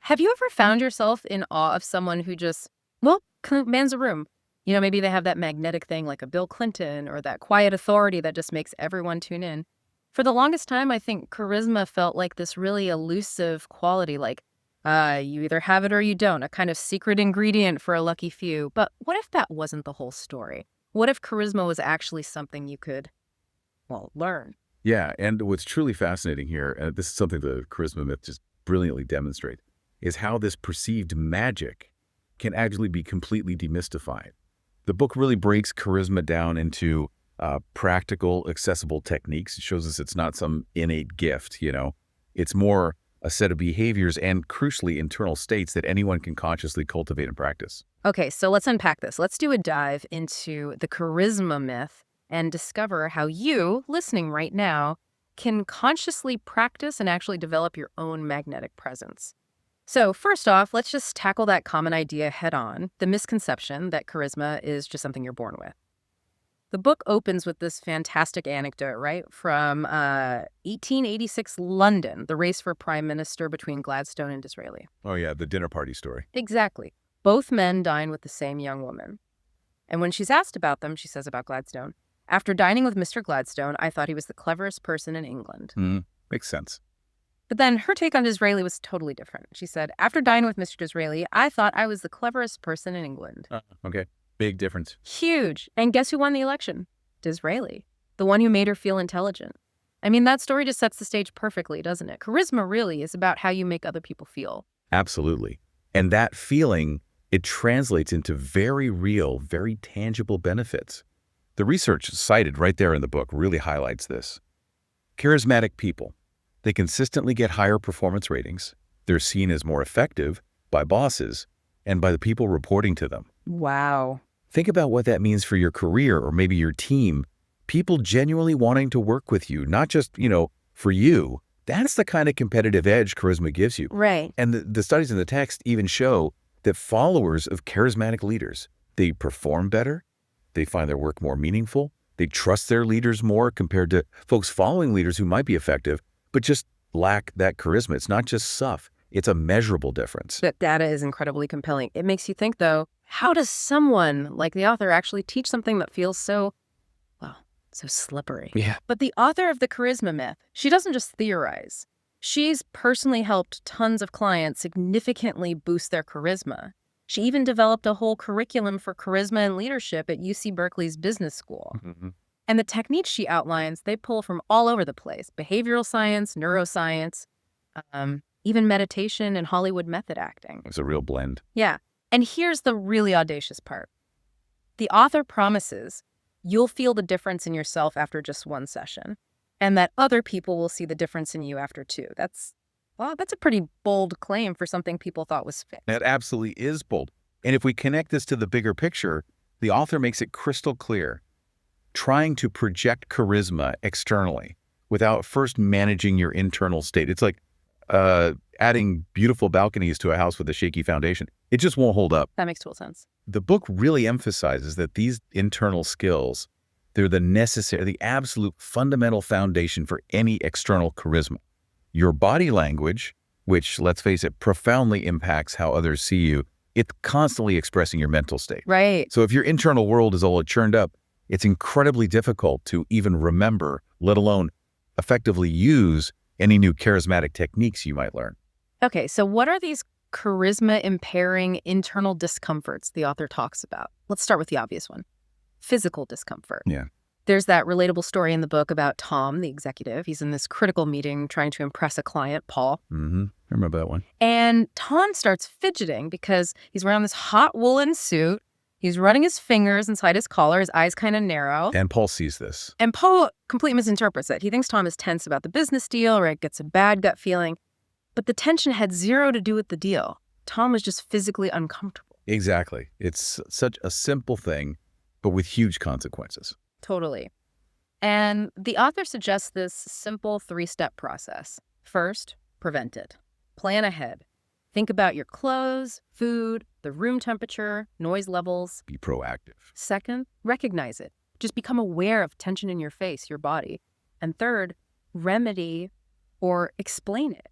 Have you ever found yourself in awe of someone who just, well, commands a room? Maybe they have that magnetic thing like a Bill Clinton or that quiet authority that just makes everyone tune in. For the longest time, I think charisma felt like this really elusive quality, like you either have it or you don't, a kind of secret ingredient for a lucky few. But what if that wasn't the whole story? What if charisma was actually something you could, well, learn? Yeah, and what's truly fascinating here, and this is something the charisma myth just brilliantly demonstrates, is how this perceived magic can actually be completely demystified. The book really breaks charisma down into practical, accessible techniques. It shows us it's not some innate gift. It's more a set of behaviors and, crucially, internal states that anyone can consciously cultivate and practice. Okay, so let's unpack this. Let's do a dive into the charisma myth and discover how you, listening right now, can consciously practice and actually develop your own magnetic presence. So first off, let's just tackle that common idea head on, the misconception that charisma is just something you're born with. The book opens with this fantastic anecdote, right, from 1886 London, the race for prime minister between Gladstone and Disraeli. Oh yeah, the dinner party story. Exactly. Both men dine with the same young woman. And when she's asked about them, she says about Gladstone, "After dining with Mr. Gladstone, I thought he was the cleverest person in England." Makes sense. But then her take on Disraeli was totally different. She said, "After dining with Mr. Disraeli, I thought I was the cleverest person in England." Okay, big difference. Huge. And guess who won the election? Disraeli, the one who made her feel intelligent. I mean, that story just sets the stage perfectly, doesn't it? Charisma really is about how you make other people feel. Absolutely. And that feeling, it translates into very real, very tangible benefits. The research cited right there in the book really highlights this. Charismatic people, they consistently get higher performance ratings. They're seen as more effective by bosses and by the people reporting to them. Wow. Think about what that means for your career or maybe your team. People genuinely wanting to work with you, not just, for you. That's the kind of competitive edge charisma gives you. Right. And the studies in the text even show that followers of charismatic leaders, they perform better, they find their work more meaningful, they trust their leaders more compared to folks following leaders who might be effective, but just lack that charisma. It's not just stuff. It's a measurable difference. That data is incredibly compelling. It makes you think, though, how does someone like the author actually teach something that feels so, well, so slippery? Yeah. But the author of the charisma myth, she doesn't just theorize. She's personally helped tons of clients significantly boost their charisma. She even developed a whole curriculum for charisma and leadership at UC Berkeley's business school. And the techniques she outlines, they pull from all over the place: behavioral science, neuroscience, even meditation and Hollywood method acting. It's a real blend. Yeah. And here's the really audacious part. The author promises you'll feel the difference in yourself after just one session, and that other people will see the difference in you after two. That's a pretty bold claim for something people thought was fixed. That absolutely is bold. And if we connect this to the bigger picture, the author makes it crystal clear. Trying to project charisma externally without first managing your internal state. It's like adding beautiful balconies to a house with a shaky foundation. It just won't hold up. That makes total sense. The book really emphasizes that these internal skills, they're the absolute fundamental foundation for any external charisma. Your body language, which, let's face it, profoundly impacts how others see you, it's constantly expressing your mental state. Right. So if your internal world is all churned up, it's incredibly difficult to even remember, let alone effectively use any new charismatic techniques you might learn. Okay, so what are these charisma impairing internal discomforts the author talks about? Let's start with the obvious one. Physical discomfort. Yeah. There's that relatable story in the book about Tom, the executive. He's in this critical meeting trying to impress a client, Paul. I remember that one. And Tom starts fidgeting because he's wearing this hot woolen suit. He's running his fingers inside his collar, his eyes kind of narrow. And Paul sees this. And Paul completely misinterprets it. He thinks Tom is tense about the business deal, or it gets a bad gut feeling. But the tension had zero to do with the deal. Tom was just physically uncomfortable. Exactly. It's such a simple thing, but with huge consequences. Totally. And the author suggests this simple 3-step process. First, prevent it. Plan ahead. Think about your clothes, food, the room temperature, noise levels. Be proactive. Second, recognize it. Just become aware of tension in your face, your body. And third, remedy or explain it.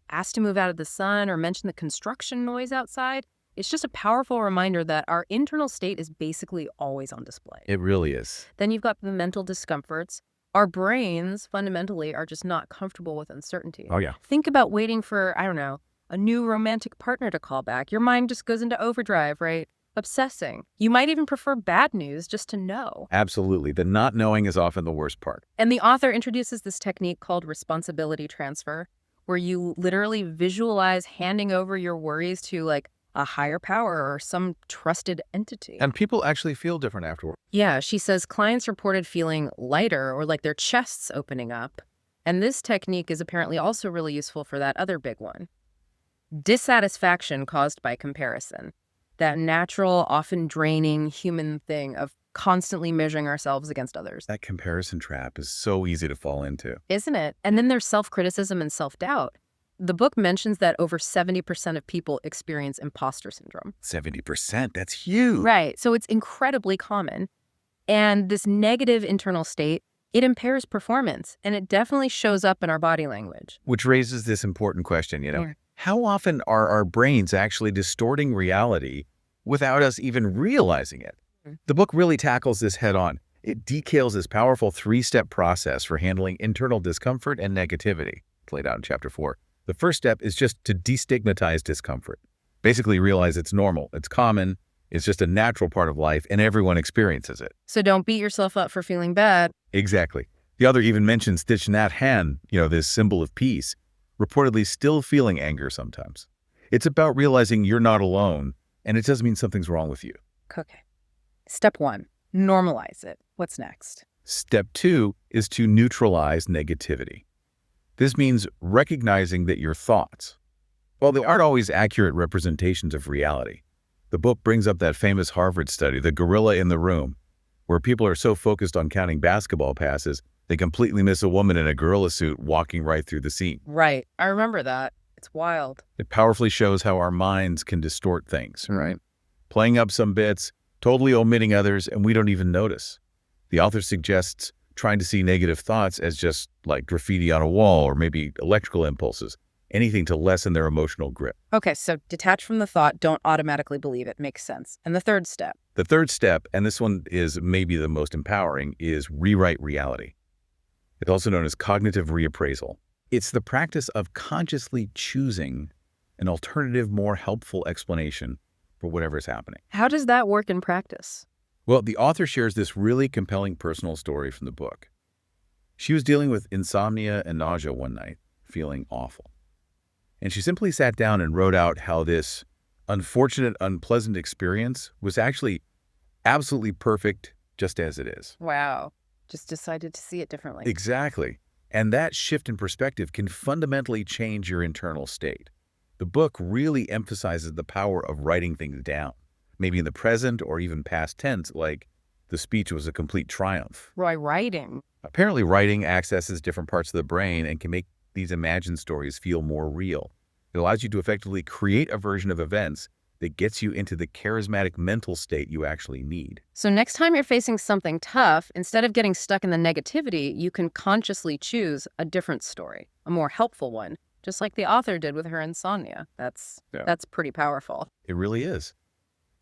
asked to move out of the sun or mention the construction noise outside, it's just a powerful reminder that our internal state is basically always on display. It really is. Then you've got the mental discomforts. Our brains fundamentally are just not comfortable with uncertainty. Oh, yeah. Think about waiting for, I don't know, a new romantic partner to call back. Your mind just goes into overdrive, right? Obsessing. You might even prefer bad news just to know. Absolutely. The not knowing is often the worst part. And the author introduces this technique called responsibility transfer, where you literally visualize handing over your worries to like a higher power or some trusted entity. And people actually feel different afterward. Yeah, she says clients reported feeling lighter or like their chests opening up. And this technique is apparently also really useful for that other big one. Dissatisfaction caused by comparison. That natural, often draining human thing of constantly measuring ourselves against others. That comparison trap is so easy to fall into. Isn't it? And then there's self-criticism and self-doubt. The book mentions that over 70% of people experience imposter syndrome. 70%? That's huge. Right. So it's incredibly common. And this negative internal state, it impairs performance, and it definitely shows up in our body language. Which raises this important question, Yeah. how often are our brains actually distorting reality without us even realizing it? The book really tackles this head on. It details this powerful 3-step process for handling internal discomfort and negativity. It's laid out in chapter 4. The first step is just to destigmatize discomfort. Basically realize it's normal, it's common, it's just a natural part of life, and everyone experiences it. So don't beat yourself up for feeling bad. Exactly. The author even mentions Thich Nhat Hanh, this symbol of peace, reportedly still feeling anger sometimes. It's about realizing you're not alone, and it doesn't mean something's wrong with you. Okay. Step 1, normalize it. What's next? Step 2 is to neutralize negativity. This means recognizing that your thoughts, well, they aren't always accurate representations of reality. The book brings up that famous Harvard study, The Gorilla in the Room, where people are so focused on counting basketball passes, they completely miss a woman in a gorilla suit walking right through the scene. Right. I remember that. It's wild. It powerfully shows how our minds can distort things, right? Playing up some bits, totally omitting others, and we don't even notice. The author suggests trying to see negative thoughts as just like graffiti on a wall or maybe electrical impulses, anything to lessen their emotional grip. Okay, so detach from the thought, don't automatically believe it. Makes sense. And the third step? The third step, and this one is maybe the most empowering, is rewrite reality. It's also known as cognitive reappraisal. It's the practice of consciously choosing an alternative, more helpful explanation for whatever is happening. How does that work in practice? Well, the author shares this really compelling personal story from the book. She was dealing with insomnia and nausea one night, feeling awful. And she simply sat down and wrote out how this unfortunate, unpleasant experience was actually absolutely perfect just as it is. Wow. Just decided to see it differently. Exactly. And that shift in perspective can fundamentally change your internal state. The book really emphasizes the power of writing things down, maybe in the present or even past tense, like the speech was a complete triumph. Writing. Apparently, writing accesses different parts of the brain and can make these imagined stories feel more real. It allows you to effectively create a version of events that gets you into the charismatic mental state you actually need. So next time you're facing something tough, instead of getting stuck in the negativity, you can consciously choose a different story, a more helpful one, just like the author did with her insomnia. That's pretty powerful. It really is.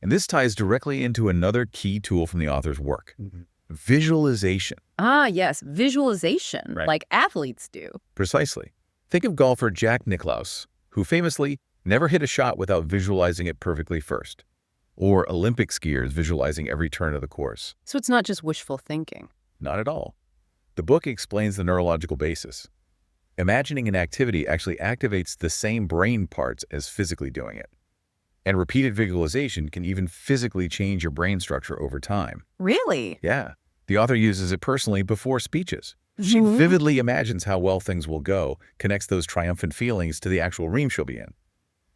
And this ties directly into another key tool from the author's work, visualization. Ah, yes, visualization, Right. like athletes do. Precisely. Think of golfer Jack Nicklaus, who famously never hit a shot without visualizing it perfectly first, or Olympic skiers visualizing every turn of the course. So it's not just wishful thinking. Not at all. The book explains the neurological basis. Imagining an activity actually activates the same brain parts as physically doing it. And repeated visualization can even physically change your brain structure over time. Really? Yeah. The author uses it personally before speeches. She vividly imagines how well things will go, connects those triumphant feelings to the actual room she'll be in.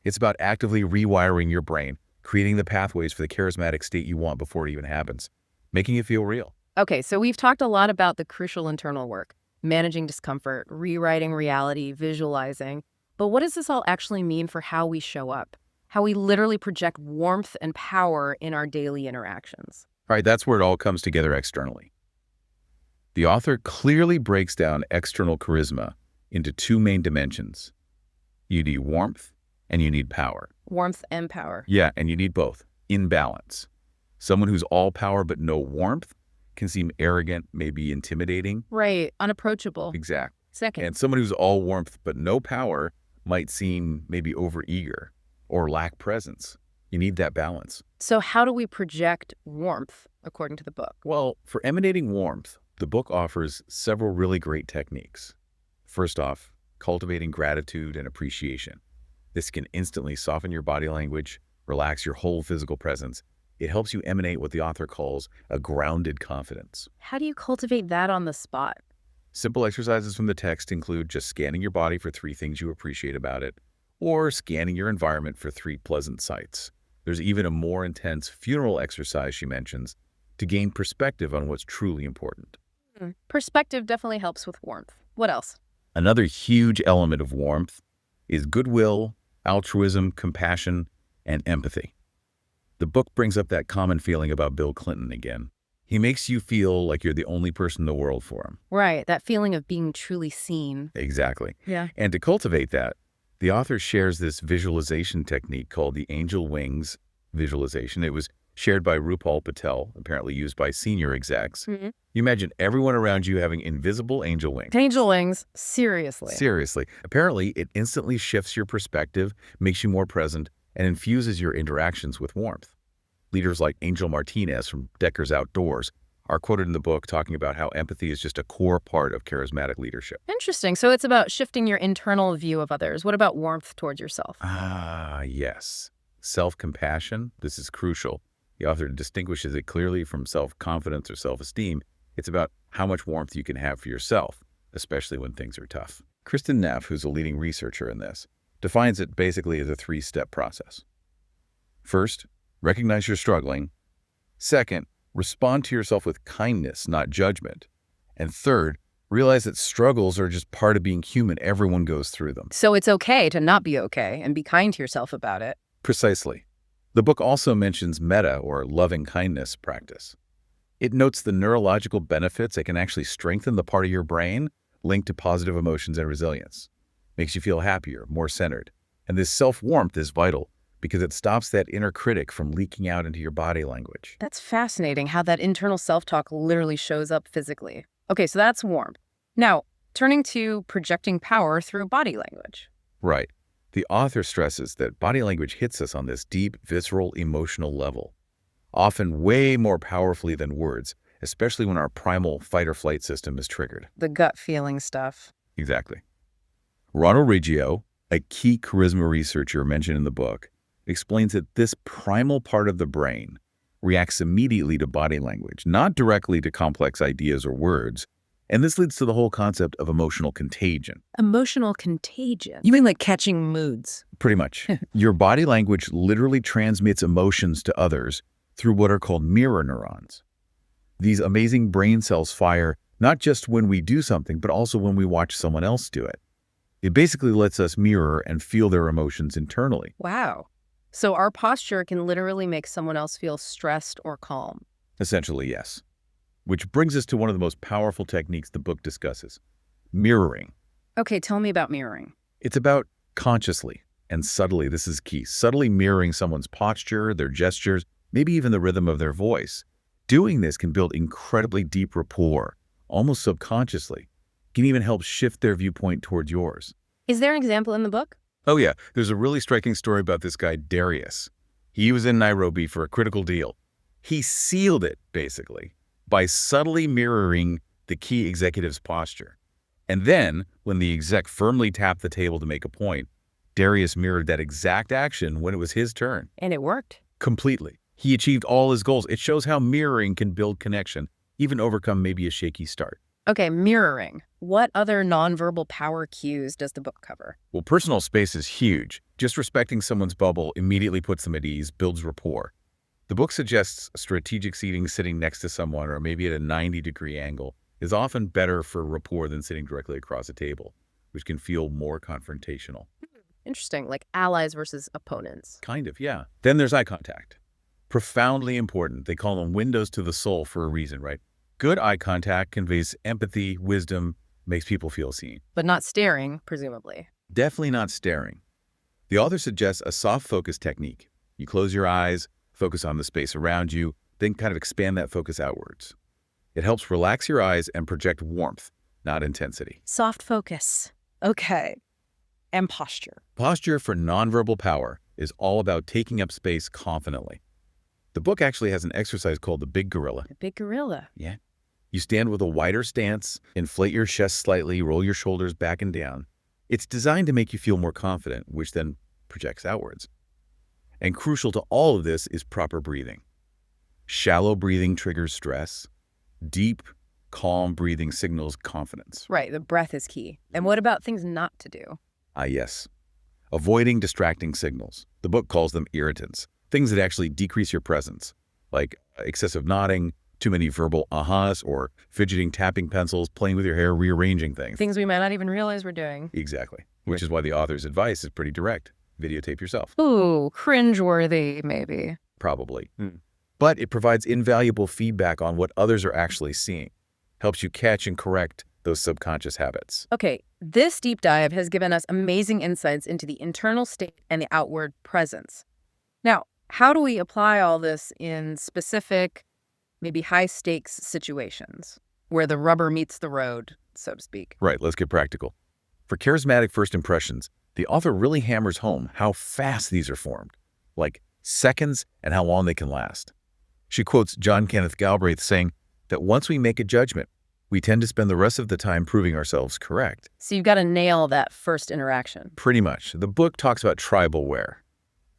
It's about actively rewiring your brain, creating the pathways for the charismatic state you want before it even happens, making it feel real. Okay, so we've talked a lot about the crucial internal work, managing discomfort, rewriting reality, visualizing. But what does this all actually mean for how we show up? How we literally project warmth and power in our daily interactions? All right, that's where it all comes together externally. The author clearly breaks down external charisma into two main dimensions: You need warmth and you need power. Warmth and power. Yeah, and you need both in balance. Someone who's all power but no warmth can seem arrogant, maybe intimidating. Right. Unapproachable. Exactly. Second. And someone who's all warmth but no power might seem maybe overeager or lack presence. You need that balance. So how do we project warmth, according to the book? Well, for emanating warmth, the book offers several really great techniques. First off, cultivating gratitude and appreciation. This can instantly soften your body language, relax your whole physical presence. It helps you emanate what the author calls a grounded confidence. How do you cultivate that on the spot? Simple exercises from the text include just scanning your body for 3 things you appreciate about it, or scanning your environment for 3 pleasant sights. There's even a more intense funeral exercise she mentions to gain perspective on what's truly important. Perspective definitely helps with warmth. What else? Another huge element of warmth is goodwill, altruism, compassion, and empathy. The book brings up that common feeling about Bill Clinton again. He makes you feel like you're the only person in the world for him. Right, that feeling of being truly seen. Exactly. Yeah. And to cultivate that, the author shares this visualization technique called the angel wings visualization. It was shared by Rupal Patel, apparently used by senior execs. Mm-hmm. You imagine everyone around you having invisible angel wings. Angel wings, seriously. Seriously. Apparently, it instantly shifts your perspective, makes you more present, and infuses your interactions with warmth. Leaders like Angel Martinez from Decker's Outdoors are quoted in the book talking about how empathy is just a core part of charismatic leadership. Interesting. So it's about shifting your internal view of others. What about warmth towards yourself? Ah, yes. Self-compassion, this is crucial. The author distinguishes it clearly from self-confidence or self-esteem. It's about how much warmth you can have for yourself, especially when things are tough. Kristen Neff, who's a leading researcher in this, defines it basically as a 3-step process. First, recognize you're struggling. Second, respond to yourself with kindness, not judgment. And third, realize that struggles are just part of being human. Everyone goes through them. So it's okay to not be okay and be kind to yourself about it. Precisely. The book also mentions metta, or loving kindness practice. It notes the neurological benefits that can actually strengthen the part of your brain linked to positive emotions and resilience. Makes you feel happier, more centered. And this self-warmth is vital because it stops that inner critic from leaking out into your body language. That's fascinating how that internal self-talk literally shows up physically. Okay, so that's warmth. Now, turning to projecting power through body language. Right. The author stresses that body language hits us on this deep, visceral, emotional level, often way more powerfully than words, especially when our primal fight-or-flight system is triggered. The gut feeling stuff. Exactly. Ronald Riggio, a key charisma researcher mentioned in the book, explains that this primal part of the brain reacts immediately to body language, not directly to complex ideas or words. And this leads to the whole concept of emotional contagion. Emotional contagion? You mean like catching moods? Pretty much. Your body language literally transmits emotions to others through what are called mirror neurons. These amazing brain cells fire not just when we do something, but also when we watch someone else do it. It basically lets us mirror and feel their emotions internally. Wow. So our posture can literally make someone else feel stressed or calm. Essentially, yes. Which brings us to one of the most powerful techniques the book discusses, mirroring. Okay, tell me about mirroring. It's about consciously and subtly, this is key, subtly mirroring someone's posture, their gestures, maybe even the rhythm of their voice. Doing this can build incredibly deep rapport, almost subconsciously. It can even help shift their viewpoint towards yours. Is there an example in the book? Oh yeah, there's a really striking story about this guy, Darius. He was in Nairobi for a critical deal. He sealed it, basically, by subtly mirroring the key executive's posture. And then, when the exec firmly tapped the table to make a point, Darius mirrored that exact action when it was his turn. And it worked. Completely. He achieved all his goals. It shows how mirroring can build connection, even overcome maybe a shaky start. Okay, mirroring. What other nonverbal power cues does the book cover? Well, personal space is huge. Just respecting someone's bubble immediately puts them at ease, builds rapport. The book suggests strategic seating, sitting next to someone or maybe at a 90-degree angle, is often better for rapport than sitting directly across a table, which can feel more confrontational. Interesting, like allies versus opponents. Kind of, yeah. Then there's eye contact. Profoundly important. They call them windows to the soul for a reason, right? Good eye contact conveys empathy, wisdom, makes people feel seen. But not staring, presumably. Definitely not staring. The author suggests a soft focus technique. You close your eyes, focus on the space around you, then kind of expand that focus outwards. It helps relax your eyes and project warmth, not intensity. Soft focus. Okay. And posture. Posture for nonverbal power is all about taking up space confidently. The book actually has an exercise called the Big Gorilla. The big gorilla. Yeah. You stand with a wider stance, inflate your chest slightly, roll your shoulders back and down. It's designed to make you feel more confident, which then projects outwards. And crucial to all of this is proper breathing. Shallow breathing triggers stress. Deep, calm breathing signals confidence. Right, the breath is key. And what about things not to do? Yes. Avoiding distracting signals. The book calls them irritants, things that actually decrease your presence, like excessive nodding, too many verbal ahas, or fidgeting, tapping pencils, playing with your hair, rearranging things. Things we might not even realize we're doing. Exactly. Which is why the author's advice is pretty direct. Videotape yourself. Ooh, cringeworthy, maybe. Probably. But it provides invaluable feedback on what others are actually seeing. Helps you catch and correct those subconscious habits. Okay, this deep dive has given us amazing insights into the internal state and the outward presence. Now, how do we apply all this in specific, maybe high-stakes situations where the rubber meets the road, so to speak? Right, let's get practical. For charismatic first impressions, the author really hammers home how fast these are formed, like seconds and how long they can last. She quotes John Kenneth Galbraith saying that once we make a judgment, we tend to spend the rest of the time proving ourselves correct. So you've got to nail that first interaction. Pretty much. The book talks about tribal wear.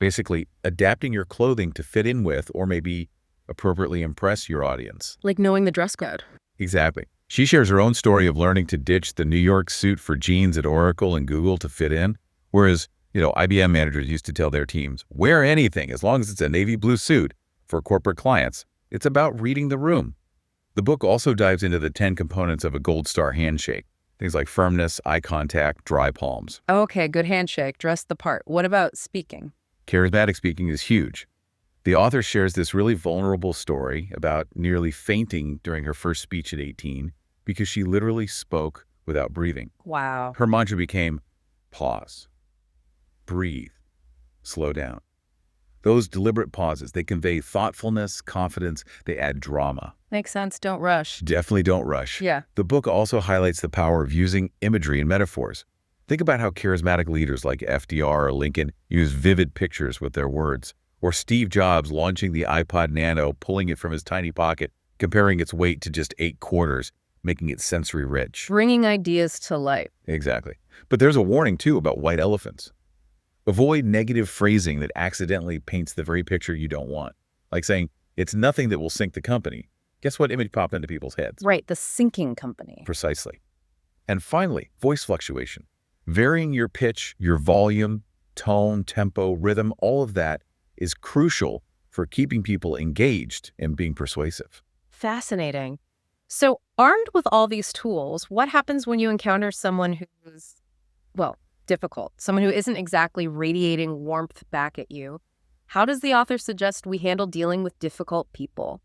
Basically, adapting your clothing to fit in with or maybe appropriately impress your audience. Like knowing the dress code. Exactly. She shares her own story of learning to ditch the New York suit for jeans at Oracle and Google to fit in, whereas, IBM managers used to tell their teams, wear anything as long as it's a navy blue suit. For corporate clients, it's about reading the room. The book also dives into the 10 components of a gold star handshake, things like firmness, eye contact, dry palms. Okay, good handshake, dress the part. What about speaking? Charismatic speaking is huge. The author shares this really vulnerable story about nearly fainting during her first speech at 18 because she literally spoke without breathing. Wow. Her mantra became, pause, breathe, slow down. Those deliberate pauses, they convey thoughtfulness, confidence, they add drama. Makes sense, don't rush. Definitely don't rush. Yeah. The book also highlights the power of using imagery and metaphors. Think about how charismatic leaders like FDR or Lincoln use vivid pictures with their words, or Steve Jobs launching the iPod Nano, pulling it from his tiny pocket, comparing its weight to just 8 quarters, making it sensory rich. Bringing ideas to life. Exactly. But there's a warning, too, about white elephants. Avoid negative phrasing that accidentally paints the very picture you don't want. Like saying, it's nothing that will sink the company. Guess what image popped into people's heads? Right, the sinking company. Precisely. And finally, voice fluctuation. Varying your pitch, your volume, tone, tempo, rhythm, all of that is crucial for keeping people engaged and being persuasive. Fascinating. So armed with all these tools, what happens when you encounter someone who's, difficult, someone who isn't exactly radiating warmth back at you? How does the author suggest we handle dealing with difficult people?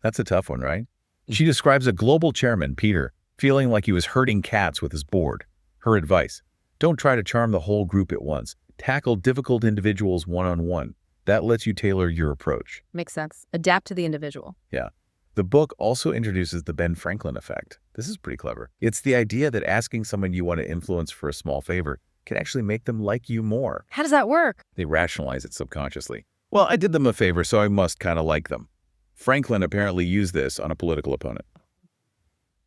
That's a tough one, right? She describes a global chairman, Peter, feeling like he was herding cats with his board. Her advice, don't try to charm the whole group at once. Tackle difficult individuals one-on-one. That lets you tailor your approach. Makes sense. Adapt to the individual. Yeah. The book also introduces the Ben Franklin effect. This is pretty clever. It's the idea that asking someone you want to influence for a small favor can actually make them like you more. How does that work? They rationalize it subconsciously. Well, I did them a favor, so I must kind of like them. Franklin apparently used this on a political opponent.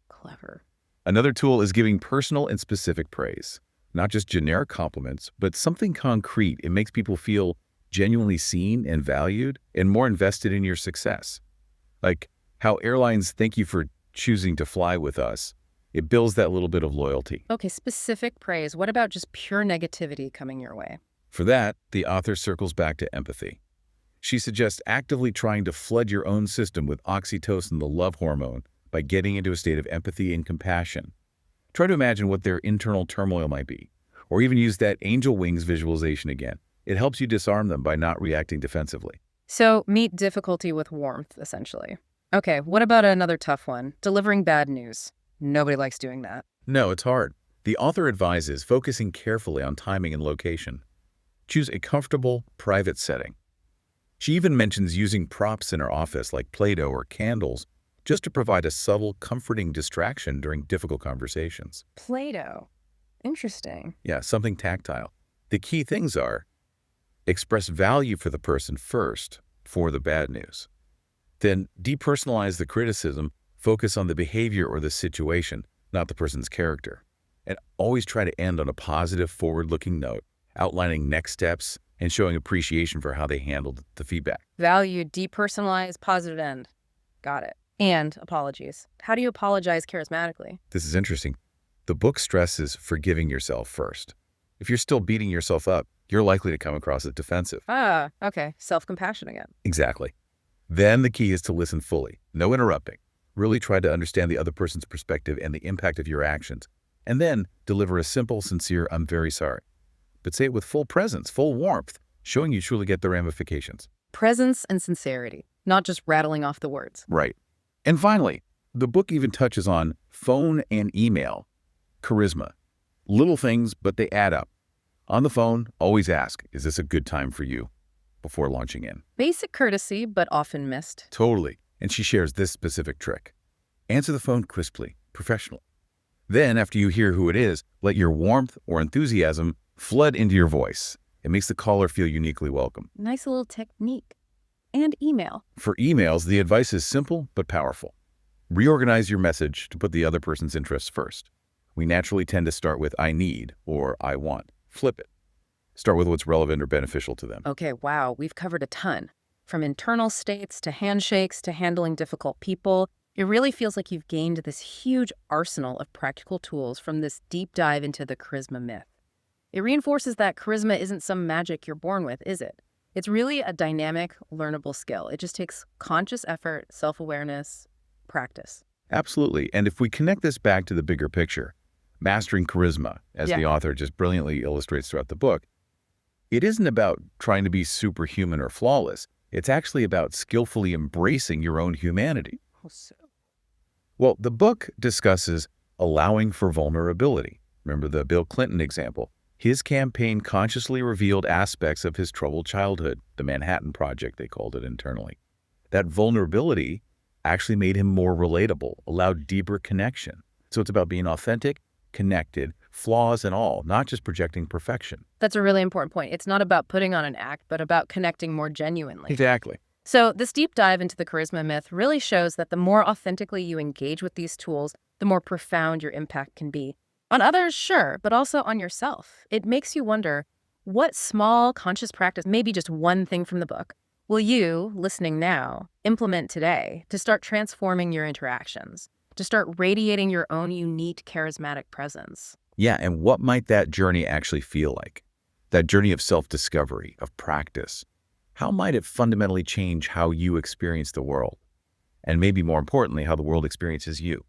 Clever. Another tool is giving personal and specific praise. Not just generic compliments, but something concrete. It makes people feel genuinely seen and valued and more invested in your success. Like how airlines thank you for choosing to fly with us. It builds that little bit of loyalty. Okay, specific praise. What about just pure negativity coming your way? For that, the author circles back to empathy. She suggests actively trying to flood your own system with oxytocin, the love hormone, by getting into a state of empathy and compassion. Try to imagine what their internal turmoil might be, or even use that angel wings visualization again. It helps you disarm them by not reacting defensively. So meet difficulty with warmth, essentially. Okay, what about another tough one? Delivering bad news. Nobody likes doing that. No, it's hard. The author advises focusing carefully on timing and location. Choose a comfortable, private setting. She even mentions using props in her office like Play-Doh or candles just to provide a subtle, comforting distraction during difficult conversations. Play-Doh. Interesting. Yeah, something tactile. The key things are express value for the person first for the bad news. Then depersonalize the criticism, focus on the behavior or the situation, not the person's character. And always try to end on a positive, forward-looking note, outlining next steps and showing appreciation for how they handled the feedback. Value, depersonalize, positive end. Got it. And apologies. How do you apologize charismatically? This is interesting. The book stresses forgiving yourself first. If you're still beating yourself up, you're likely to come across as defensive. Ah, okay. Self-compassion again. Exactly. Then the key is to listen fully, no interrupting. Really try to understand the other person's perspective and the impact of your actions. And then deliver a simple, sincere, "I'm very sorry." But say it with full presence, full warmth, showing you truly get the ramifications. Presence and sincerity, not just rattling off the words. Right. And finally, the book even touches on phone and email, charisma. Little things, but they add up. On the phone, always ask, "Is this a good time for you?" before launching in. Basic courtesy, but often missed. Totally. And she shares this specific trick. Answer the phone crisply, professionally. Then, after you hear who it is, let your warmth or enthusiasm flood into your voice. It makes the caller feel uniquely welcome. Nice little technique. And email. For emails, the advice is simple but powerful. Reorganize your message to put the other person's interests first. We naturally tend to start with "I need" or "I want." Flip it. Start with what's relevant or beneficial to them. Okay, wow, we've covered a ton. From internal states to handshakes to handling difficult people. It really feels like you've gained this huge arsenal of practical tools from this deep dive into the charisma myth. It reinforces that charisma isn't some magic you're born with, is it? It's really a dynamic, learnable skill. It just takes conscious effort, self-awareness, practice. Absolutely. And if we connect this back to the bigger picture, mastering charisma, as the author just brilliantly illustrates throughout the book, it isn't about trying to be superhuman or flawless. It's actually about skillfully embracing your own humanity. Well, the book discusses allowing for vulnerability. Remember the Bill Clinton example. His campaign consciously revealed aspects of his troubled childhood, the Manhattan Project, they called it internally. That vulnerability actually made him more relatable, allowed deeper connection. So it's about being authentic, connected, flaws and all, not just projecting perfection. That's a really important point. It's not about putting on an act, but about connecting more genuinely. Exactly. So this deep dive into the charisma myth really shows that the more authentically you engage with these tools, the more profound your impact can be. On others, sure, but also on yourself. It makes you wonder, what small conscious practice, maybe just one thing from the book, will you, listening now, implement today to start transforming your interactions, to start radiating your own unique charismatic presence? Yeah, and what might that journey actually feel like? That journey of self-discovery, of practice. How might it fundamentally change how you experience the world? And maybe more importantly, how the world experiences you?